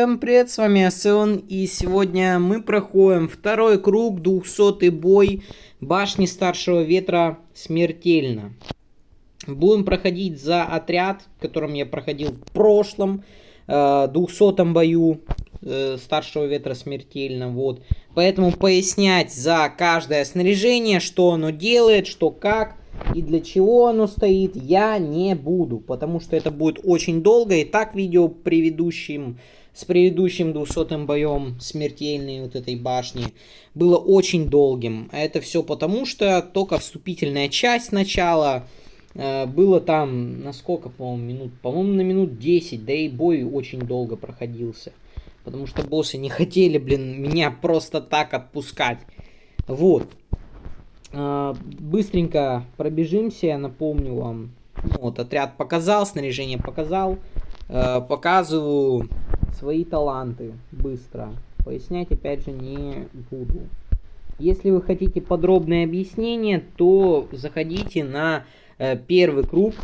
Всем привет, с вами Асеон, и сегодня мы проходим второй круг, 200-й бой башни Старшего Ветра смертельно. Будем проходить за отряд, которым я проходил в прошлом 200-м бою Старшего Ветра смертельно, вот. Поэтому пояснять за каждое снаряжение, что оно делает, что как и для чего оно стоит, я не буду, потому что это будет очень долго. И так видео с предыдущим 200-м боем смертельной вот этой башни было очень долгим. А это все потому, что только вступительная часть сначала было там, на сколько, по-моему, минут? По-моему, на минут 10, да и бой очень долго проходился. Потому что боссы не хотели, меня просто так отпускать. Вот. Быстренько пробежимся, я напомню вам. Вот, отряд показал, снаряжение показал. Показываю свои таланты быстро. Пояснять опять же не буду. Если вы хотите подробное объяснение, то заходите на первый круг,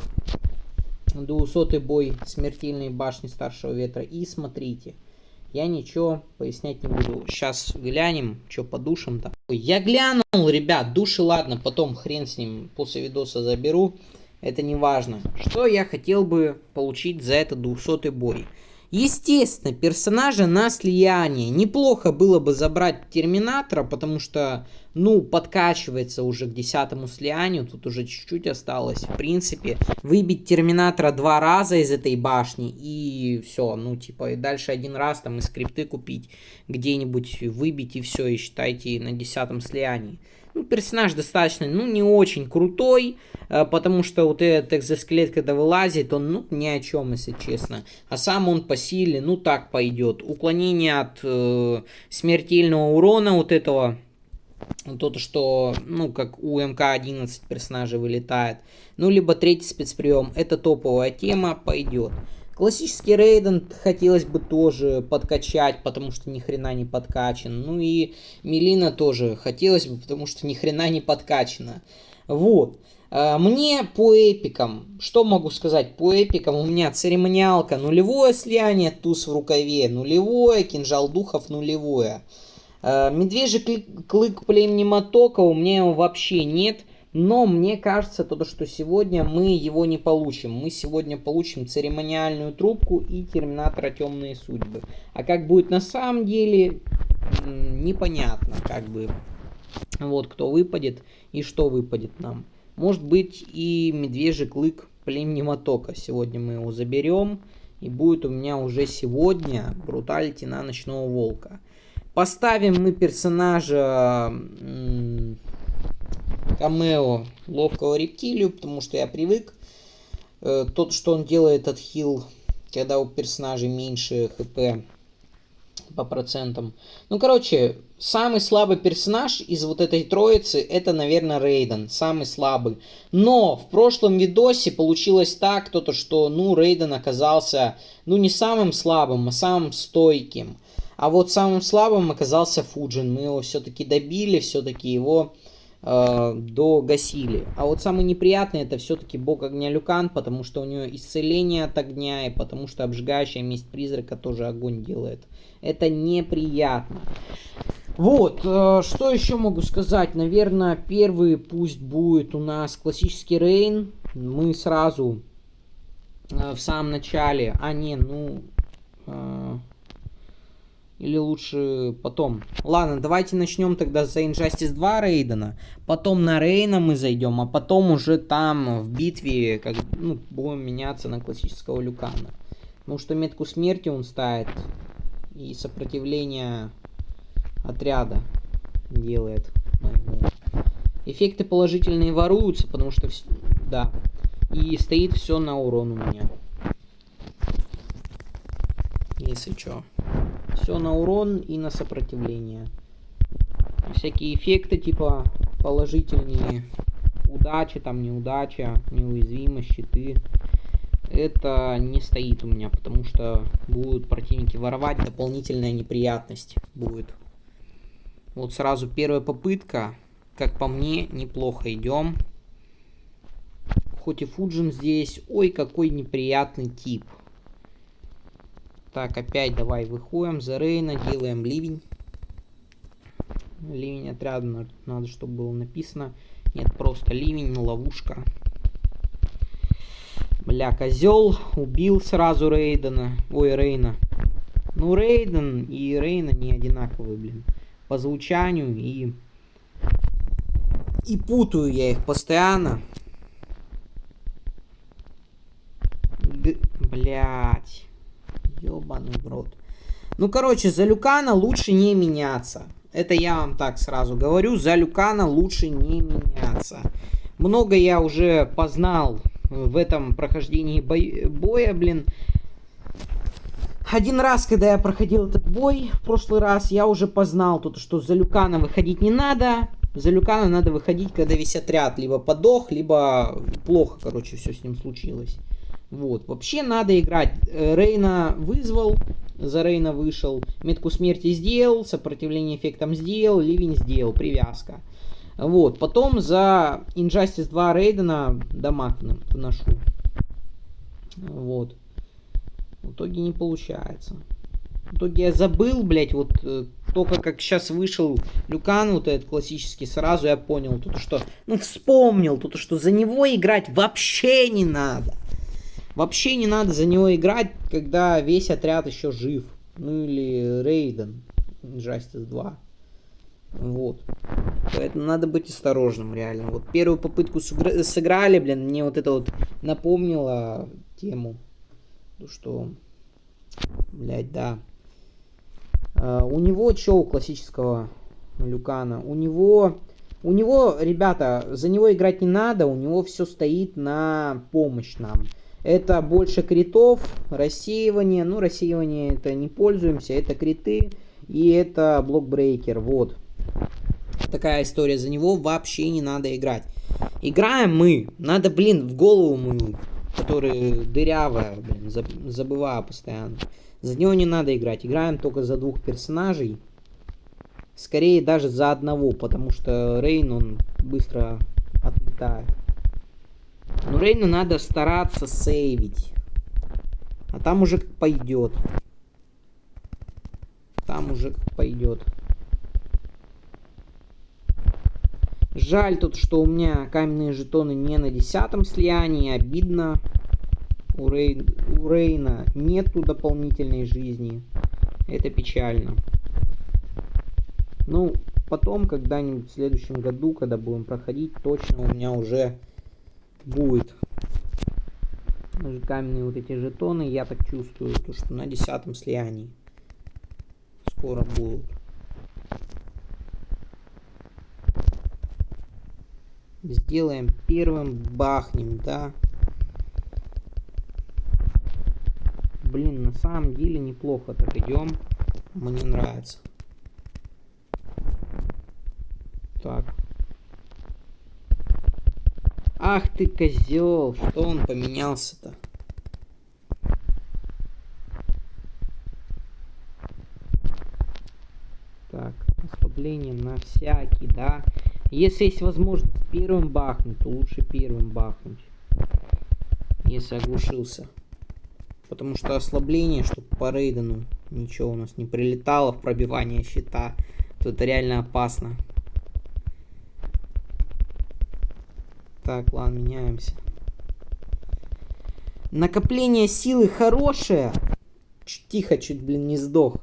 200-й бой смертельной башни Старшего Ветра, и смотрите. Я ничего пояснять не буду. Сейчас глянем, что по душам там. Я глянул, ребят, души, ладно, потом хрен с ним, после видоса заберу. Это не важно. Что я хотел бы получить за этот 200-й бой? Естественно, персонажа на слияние. Неплохо было бы забрать Терминатора, потому что, подкачивается уже к 10-му слиянию. Тут уже чуть-чуть осталось. В принципе, выбить Терминатора 2 раза из этой башни и все. И дальше один раз там и скрипты купить, где-нибудь выбить и все, и считайте на 10-м слиянии. Персонаж достаточно, не очень крутой, потому что вот этот экзоскелет, когда вылазит, он, ни о чем, если честно. А сам он по силе, так пойдет. Уклонение от смертельного урона вот этого, то, что, как у МК-11 персонажа вылетает. Либо третий спецприем, это топовая тема, пойдет. Классический Рейден хотелось бы тоже подкачать, потому что ни хрена не подкачан. И Мелина тоже хотелось бы, потому что ни хрена не подкачана. Вот. Мне по эпикам, что могу сказать по эпикам? У меня церемониалка нулевое слияние, туз в рукаве нулевое, кинжал духов нулевое. Медвежий клык племени Матока у меня его вообще нет. Но мне кажется, что сегодня мы его не получим. Мы сегодня получим церемониальную трубку и Терминатора Темные Судьбы. А как будет на самом деле, непонятно, Вот кто выпадет и что выпадет нам. Может быть и Медвежий клык племени Матока. Сегодня мы его заберем. И будет у меня уже сегодня бруталити на Ночного Волка. Поставим мы персонажа... камео ловкого рептилию, потому что я привык. Что он делает отхил, когда у персонажей меньше хп по процентам. Самый слабый персонаж из вот этой троицы, это, наверное, Рейден. Самый слабый. Но в прошлом видосе получилось так, что, Рейден оказался, не самым слабым, а самым стойким. А вот самым слабым оказался Фуджин. Мы его все-таки добили, все-таки его... догасили. А вот самый неприятный это все-таки бог огня Люкан, потому что у него исцеление от огня, и потому что обжигающая месть призрака тоже огонь делает. Это неприятно. Вот, что еще могу сказать? Наверное, первый пусть будет у нас классический Рейн. Мы сразу в самом начале, или лучше потом. Ладно, давайте начнем тогда за Injustice 2 Рейдена. Потом на Рейна мы зайдем, а потом уже там в битве будем меняться на классического Люкана. Потому что метку смерти он ставит. И сопротивление отряда делает. Эффекты положительные воруются, потому что... Да. И стоит все на урон у меня. Если что. Все на урон и на сопротивление. Всякие эффекты типа положительные, удача, неудача, неуязвимость, щиты. Это не стоит у меня, потому что будут противники воровать, дополнительная неприятность будет. Вот сразу первая попытка, как по мне, неплохо идем. Хоть и Фуджин здесь, ой, какой неприятный тип. Так, опять давай выходим за Рейна, делаем ливень. Ливень отряда надо, чтобы было написано. Нет, просто ливень, ловушка. Бля, козел убил сразу Рейдена. Ой, Рейна. Ну, Рейден и Рейна не одинаковые, блин. По звучанию и путаю я их постоянно. Блять. Ёбаный в рот. Ну, короче, за Люкана лучше не меняться. Это я вам так сразу говорю. За Люкана лучше не меняться. Много я уже познал в этом прохождении боя, блин. Один раз, когда я проходил этот бой, в прошлый раз, я уже познал тут, что за Люкана выходить не надо. За Люкана надо выходить, когда весь отряд либо подох, либо плохо, короче, все с ним случилось. Вот. Вообще надо играть. Рейна вызвал, за Рейна вышел, метку смерти сделал, сопротивление эффектом сделал, ливень сделал, привязка. Вот. Потом за Injustice 2 Рейдена дамаг вношу. Вот. В итоге не получается. В итоге я забыл, блять, вот только как сейчас вышел Люкан, вот этот классический, сразу я понял, тут что, ну вспомнил, тут что за него играть вообще не надо. Вообще не надо за него играть, когда весь отряд еще жив. Ну или Рейден, Injustice 2. Вот. Поэтому надо быть осторожным, реально. Вот первую попытку сыграли, блин, мне вот это вот напомнило тему. То, что, блядь, да. У него что у классического Люкана? У него, ребята, за него играть не надо, у него все стоит на помощь нам. Это больше критов, рассеивание. Ну, рассеивание это не пользуемся, это криты и это блокбрейкер. Вот. Такая история. За него вообще не надо играть. Играем мы. Надо, блин, в голову мою, которая дырявая, блин, забываю постоянно. За него не надо играть. Играем только за двух персонажей. Скорее даже за одного, потому что Рейн, он быстро отлетает. Но Рейну надо стараться сейвить. А там уже как пойдет. Там уже как пойдет. Жаль тут, что у меня каменные жетоны не на 10-м слиянии. Обидно. У Рейна нету дополнительной жизни. Это печально. Ну, потом, когда-нибудь в следующем году, когда будем проходить, точно у меня уже будет. Даже каменные вот эти жетоны, я так чувствую, то, что на 10-м слиянии скоро будут. Сделаем первым, бахнем, да. Блин, на самом деле неплохо так идем. Мне нравится. Так. Ах ты козел, что он поменялся-то? Так, ослабление на всякий, да. Если есть возможность первым бахнуть, то лучше первым бахнуть. Если оглушился. Потому что ослабление, чтобы по Рейдену ничего у нас не прилетало в пробивание щита, то это реально опасно. Так, ладно, меняемся. Накопление силы хорошее. Тихо, чуть, блин, не сдох.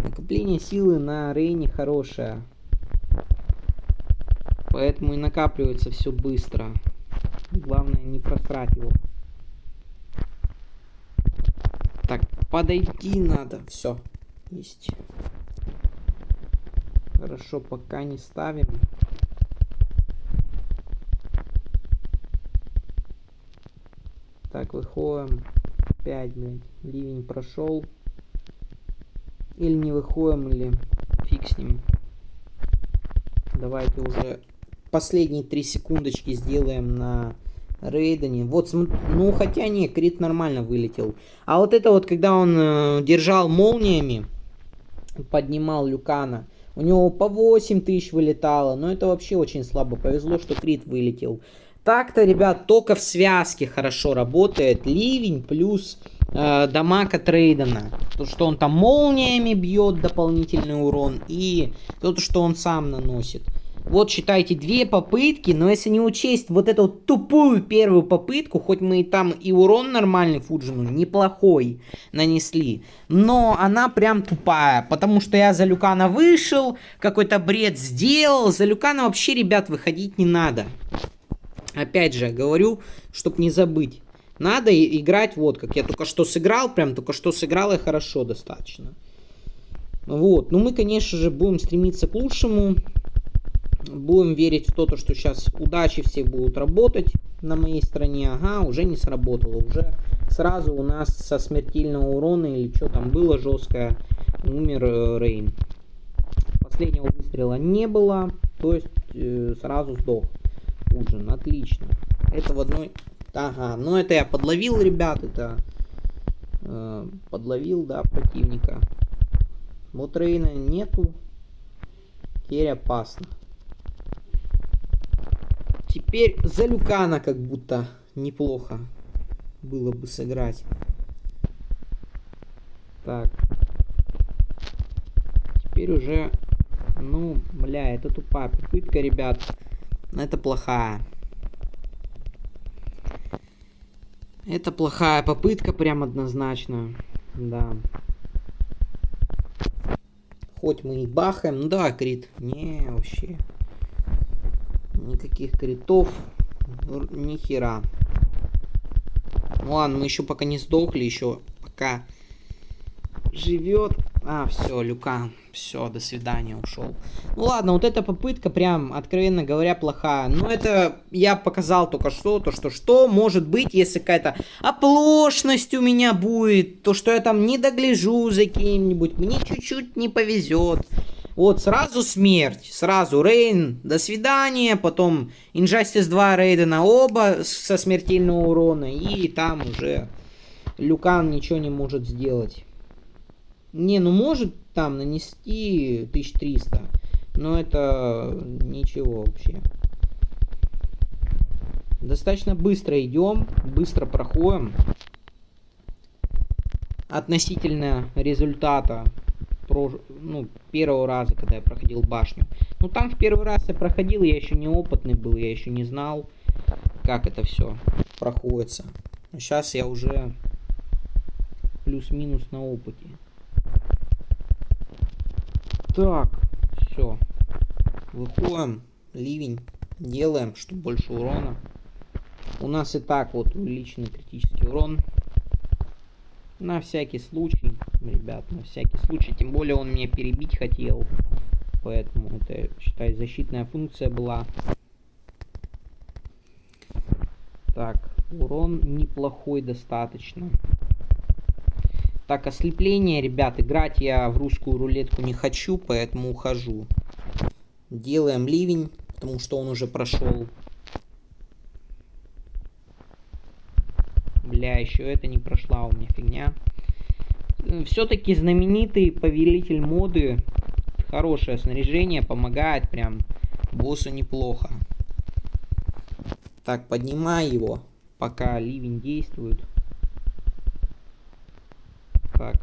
Накопление силы на Рейне хорошее. Поэтому и накапливается все быстро. Главное не просрать его. Так, подойти надо. Все. Есть. Хорошо, пока не ставим. Так, выходим. 5, блядь. Ливень прошел. Или не выходим, или фиг с ним. Давайте уже последние 3 секундочки сделаем на Рейдене. Вот, ну хотя не, крит нормально вылетел. А вот это вот, когда он держал молниями, поднимал Люкана, у него по 8000 вылетало. Но это вообще очень слабо. Повезло, что крит вылетел. Так-то, ребят, только в связке хорошо работает. Ливень плюс дамаг от Рейдена. То, что он там молниями бьет дополнительный урон, и то, что он сам наносит. Вот, считайте, 2 попытки, но если не учесть вот эту тупую первую попытку, хоть мы и там и урон нормальный Фуджину, неплохой, нанесли, но она прям тупая, потому что я за Люкана вышел, какой-то бред сделал, за Люкана вообще, ребят, выходить не надо. Опять же, говорю, чтоб не забыть. Надо играть вот, как я только что сыграл, прям только что сыграл и хорошо достаточно. Вот, ну мы, конечно же, будем стремиться к лучшему. Будем верить в то, что сейчас удачи все будут работать на моей стороне. Ага, уже не сработало. Уже сразу у нас со смертельного урона или что там было жесткое, умер Рейн. Последнего выстрела не было, то есть сразу сдох Фуджин. Отлично. Это в одной... Ага, ну это я подловил, ребят, это... подловил, да, противника. Вот Рейна нету. Теперь опасно. Теперь за Люкана как будто неплохо было бы сыграть. Так. Теперь уже... Ну, бля, это тупая попытка, ребят. Это плохая. Это плохая попытка, прям однозначно. Да. Хоть мы и бахаем. Ну давай, крит. Не, вообще. Никаких критов. Ни хера. Ну ладно, мы еще пока не сдохли. Еще пока живет. А, все, Люкан. Все, до свидания, ушел. Ну ладно, вот эта попытка прям, откровенно говоря, плохая. Но это я показал только что, что может быть, если какая-то оплошность у меня будет, то, что я там не догляжу за кем-нибудь, мне чуть-чуть не повезет. Вот, сразу смерть, сразу Рейн, до свидания, потом Injustice 2 Рейдена оба со смертельного урона, и там уже Люкан ничего не может сделать. Не, ну может там нанести 1300, но это ничего вообще. Достаточно быстро идем, быстро проходим. Относительно результата первого раза, когда я проходил башню. Ну там в первый раз я проходил, я еще неопытный был, я еще не знал, как это все проходится. А сейчас я уже плюс-минус на опыте. Так, все. Выходим, ливень, делаем, чтобы больше урона. У нас и так вот увеличенный критический урон. На всякий случай, ребят, на всякий случай. Тем более он меня перебить хотел. Поэтому это, считай, защитная функция была. Так, урон неплохой достаточно. Так, ослепление, ребят, играть я в русскую рулетку не хочу, поэтому ухожу. Делаем ливень, потому что он уже прошел. Бля, еще это не прошла у меня фигня. Все-таки знаменитый повелитель моды. Хорошее снаряжение, помогает прям боссу неплохо. Так, поднимай его, пока ливень действует. Так.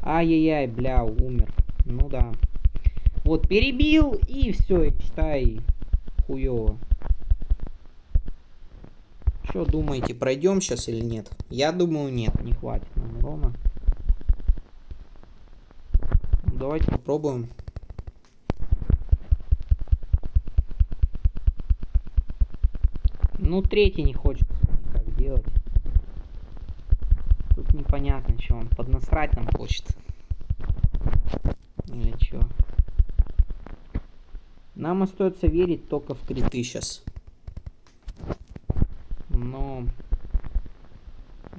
Ай-яй-яй, бля, умер. Ну да. Вот, перебил, и все, считай, хуёво. Что думаете, пройдем сейчас или нет? Я думаю, нет, не хватит нам урона. Давайте попробуем. Ну, третий не хочет никак делать. Тут непонятно, что он поднасрать нам хочет. Или что? Нам остается верить только в криты сейчас. Но...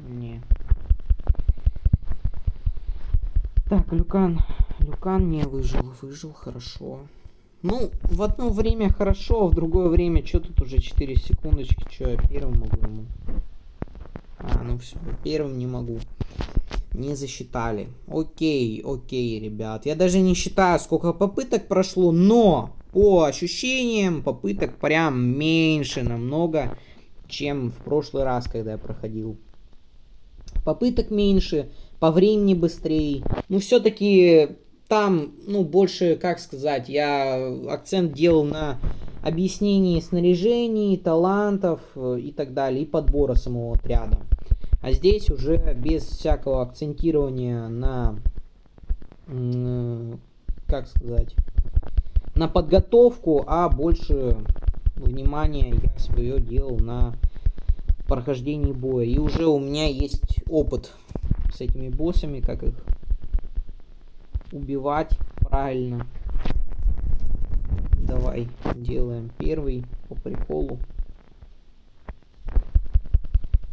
Не. Так, Люкан не выжил. Выжил хорошо. Ну, в одно время хорошо, а в другое время, что тут уже 4 секундочки, что я первым могу ему? А, ну все, первым не могу. Не засчитали. Окей, ребят. Я даже не считаю, сколько попыток прошло, но по ощущениям попыток прям меньше намного, чем в прошлый раз, когда я проходил. попыток меньше, по времени быстрее. Но все-таки там, ну, больше, как сказать, я акцент делал на объяснении снаряжений, талантов и так далее, и подбора самого отряда. А здесь уже без всякого акцентирования на, как сказать, на подготовку, а больше внимания я свое делал на прохождении боя. И уже у меня есть опыт с этими боссами, как их убивать правильно. Давай делаем первый по приколу.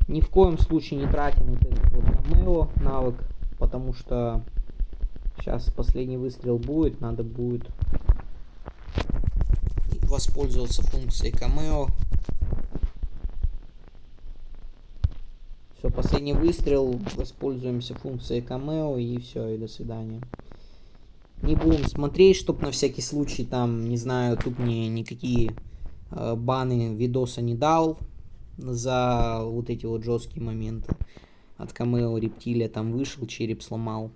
Ни в коем случае не тратим вот этот вот камео навык, потому что сейчас последний выстрел будет, надо будет воспользоваться функцией камео. Все, последний выстрел, воспользуемся функцией камео и все, и до свидания. Не будем смотреть, чтоб на всякий случай там, не знаю, тут мне никакие баны видоса не дал за вот эти вот жесткие моменты. От камео рептилия там вышел, череп сломал.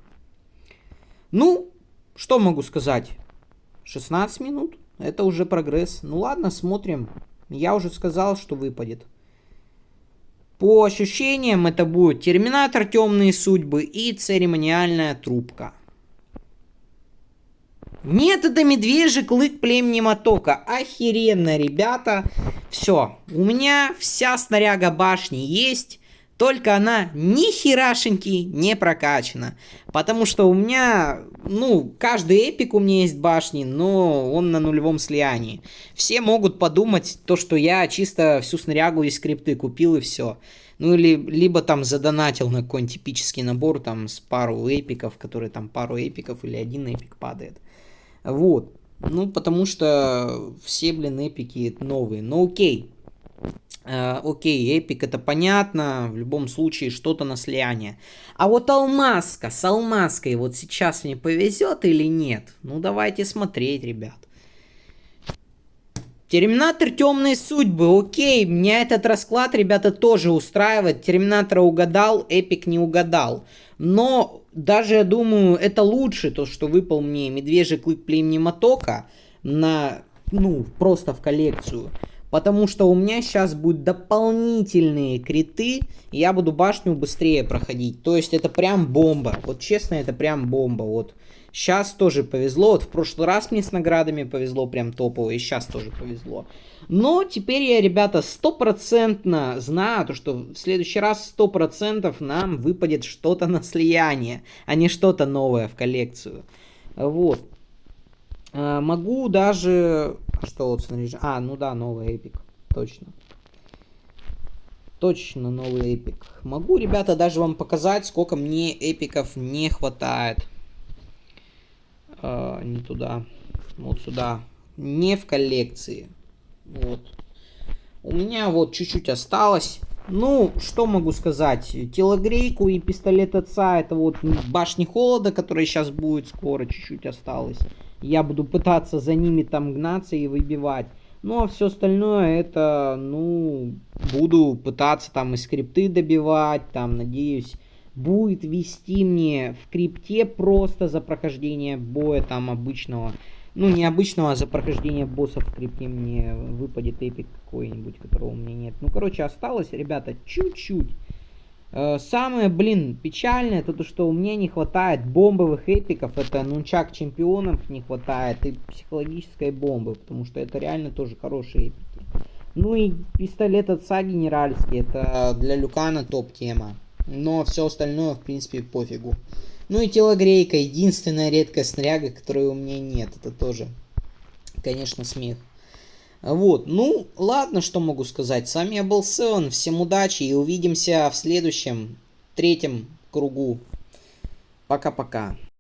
Ну, что могу сказать? 16 минут, это уже прогресс. Ну ладно, смотрим. Я уже сказал, что выпадет. По ощущениям это будет Терминатор Темные Судьбы и Церемониальная Трубка. Нет, это Медвежий Клык Племени Мотока. Охеренно, ребята. Все, у меня вся снаряга башни есть, только она ни херашеньки не прокачана. Потому что у меня, ну, каждый эпик у меня есть башни, но он на нулевом слиянии. Все могут подумать, то, что я чисто всю снарягу и скрипты купил и все. Ну, или либо там задонатил на какой-нибудь типический набор, там, с пару эпиков, который там пару эпиков или один эпик падает. Вот. Ну, потому что все, блин, эпики новые. Но окей. Окей, эпик это понятно. В любом случае что-то на слияние. А вот алмазка с алмазкой вот сейчас мне повезет или нет? Ну, давайте смотреть, ребят. Терминатор Темные Судьбы. Окей, меня этот расклад, ребята, тоже устраивает. Терминатора угадал, эпик не угадал. Но даже, я думаю, это лучше, то, что выпал мне Медвежий Клык Племени Мотока на, ну, просто в коллекцию. Потому что у меня сейчас будут дополнительные криты, и я буду башню быстрее проходить. То есть это прям бомба. Вот честно, это прям бомба. Вот сейчас тоже повезло. Вот в прошлый раз мне с наградами повезло прям топово, и сейчас тоже повезло. Но теперь я, ребята, 100% знаю, то, что в следующий раз 100% нам выпадет что-то на слияние, а не что-то новое в коллекцию. Вот. Могу даже... Что вот снаряжение? А, ну да, новый эпик. Точно. Точно новый эпик. Могу, ребята, даже вам показать, сколько мне эпиков не хватает. Не туда. Вот сюда. Не в коллекции. Вот. У меня вот чуть-чуть осталось. Ну, что могу сказать? Телогрейку и пистолет отца. Это вот башни холода, которая сейчас будет скоро. Чуть-чуть осталось. Я буду пытаться за ними там гнаться и выбивать. Ну, а все остальное это, ну, буду пытаться там и скрипты добивать. Там, надеюсь, будет вести мне в крипте просто за прохождение боя там обычного. Ну, не обычного, а за прохождение боссов в крипте мне выпадет эпик какой-нибудь, которого у меня нет. Ну, короче, осталось, ребята, чуть-чуть. Самое, блин, печальное, это то, что у меня не хватает бомбовых эпиков. Это нунчак чемпионов не хватает и психологической бомбы, потому что это реально тоже хорошие эпики. Ну и пистолет отца генеральский, это для Люкана топ-тема. Но все остальное, в принципе, пофигу. Ну и телогрейка, единственная редкая снаряга, которой у меня нет. Это тоже, конечно, смех. Вот, ну, ладно, что могу сказать. С вами я был Севен, всем удачи и увидимся в следующем, третьем кругу. Пока-пока.